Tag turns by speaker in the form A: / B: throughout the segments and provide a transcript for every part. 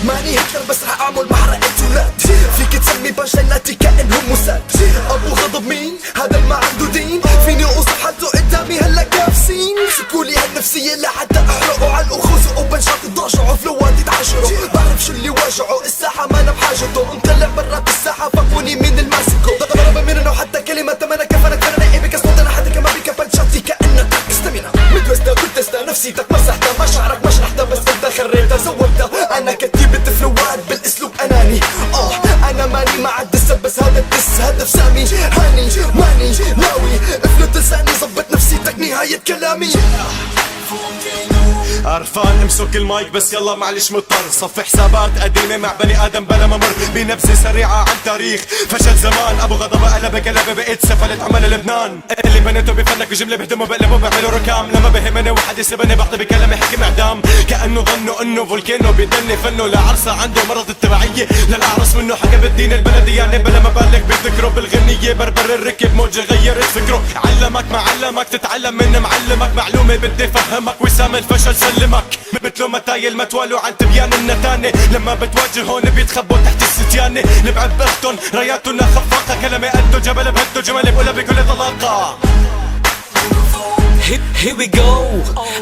A: ماني هتلر بس رح اعمل محرقة ولاد. فيك تسمي بانشلايناتي كأنهم موساد. ابو غضب مين؟ هذا اللي ما عنده دين. فيني اوصف حالته قدامي هلا كابسين. سكولي هالنفسية لحتى احرقوا على الاخوز وبنشاط الضجعوا فلوات يتعاشروا. بعرف شو اللي واجعوا الساحة ما انا بحاجته. مطلع برات الساحة فكوني من الماسكو. ضرب مننا وحتى كلمة ما انا كفنك انا نايبك اصوت انا حدا كمان بك بنشاطي كأنك استمينا. متوستا كنتستا نفسيتك مسحتها مشاعرك ما شرحتها بس انت خريتها زودتها. انا كتيبة فلوات بالاسلوب اناني. انا ماني مع الدس بس هذا الدس هدف سامي. هاني ماني ناوي افلت لساني ظبط نفسيتك نهاية كلامي.
B: قرفان امسك المايك بس يلا معلش مضطر. صفي حسابات قديمة مع بني ادم بلا ممر. بنبذة سريعة عن تاريخ فشل زمان. ابو غضبة قلبة قلبة بقيت سفلت عمل لبنان. اللي بنيته بفنك بجملة بهدمه بقلبه بعمله ركام. لما بهمني واحد يسبني بعطي بكلامي حكم اعدام. كأنه ظنوا انه فولكانو بيدلني فنه. لعرسة عنده مرض التبعية للأعرس منه. حكى بالدين البلدياني بلا مبالغ بيذكره بالغنية. بربر الركب موجة غيرت فكره. علمك ما علمك تتعلم من معلمك. معلومة بدي فهمك وسام الفشل سلمك. مثلو متايل متوالوا عن تبيان النتانة. لما بتواجه هون بيتخبوا تحت الستيانة. نبعد بختن راياتنا خفاقة. كلامي قدو جبل بهدو جمال بقولها بكل طلاقة.
C: Here we go,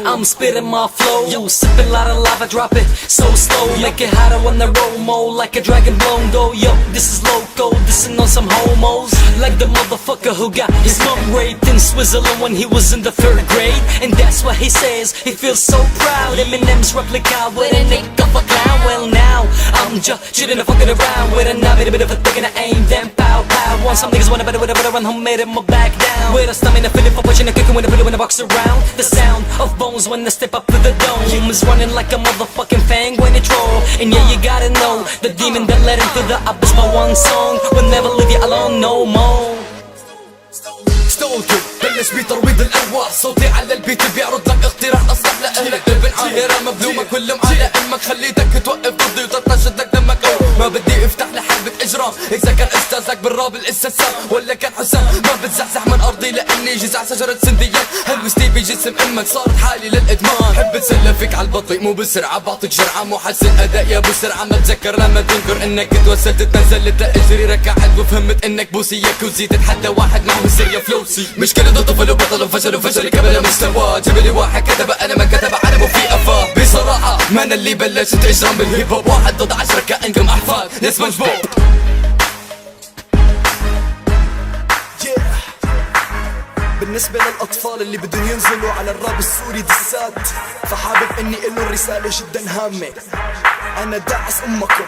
C: I'm spitting my flow. Yo, sipping lot of lava, drop it so slow. Make it hotter when I roll mo, like a dragon blown though. Yo, this is loco, dissing on some homos. Like the motherfucker who got his mom raped in Switzerland when he was in the 3rd grade. And that's what he says, he feels so proud. Eminem's replica with a nick of a clown. Well now, I'm just chillin' and fucking around with a nabby, a bit of a thing and I aim them pow pow. Want some niggas wanna better with a better run home, made him a back down. With a stamina, feeling for pushing and kicking with a pillow in a box around. The sound of bones when I step up to the dome is running like a motherfucking fang when it troll. And yeah, you gotta know the demon that led into the abyss by one song will never leave you alone no more.
A: ستولتو بلش بترويض الارواح. صوتي على البيت بيعرض لك اقتراح اصلح لاهلك. ابن عاهرة مبلومة كل على امك. خليتك توقف ضدي وتطشت لك دمك. ما بدي افتح لحربة اجرام. اذا كان استاذك بالراب الاستسلام ولا كان حسام. ما بتزحزح من ارضي لاني جزع شجرة سنديات. هلوستي بجسم امك صارت حالي للادمان. حب اتسلى فيك عالبطيء مو بسرعة. بعطيك جرعة مو حسن اداء يا بسرعة. ما تذكر لما تنكر انك توسلت تنزلت لاجري ركعت. وفهمت انك بوسيك وزيدت حتى واحد معه سرية فلوسي. مشكلة طفل وبطل وفشل وفشل قبل مستوى. جبلي واحد كتب انا ما كتب علم وفي افاه. بصراحة ما انا اللي بلشت اجرام بالهيب هوب. واحد ضد 10 كأنكم احفاد لسبونج بوب. بالنسبة للأطفال اللي بدهم ينزلوا على الراب السوري دسات، فحابب اني إلهم رسالة جدا هامة. أنا داعس أمكم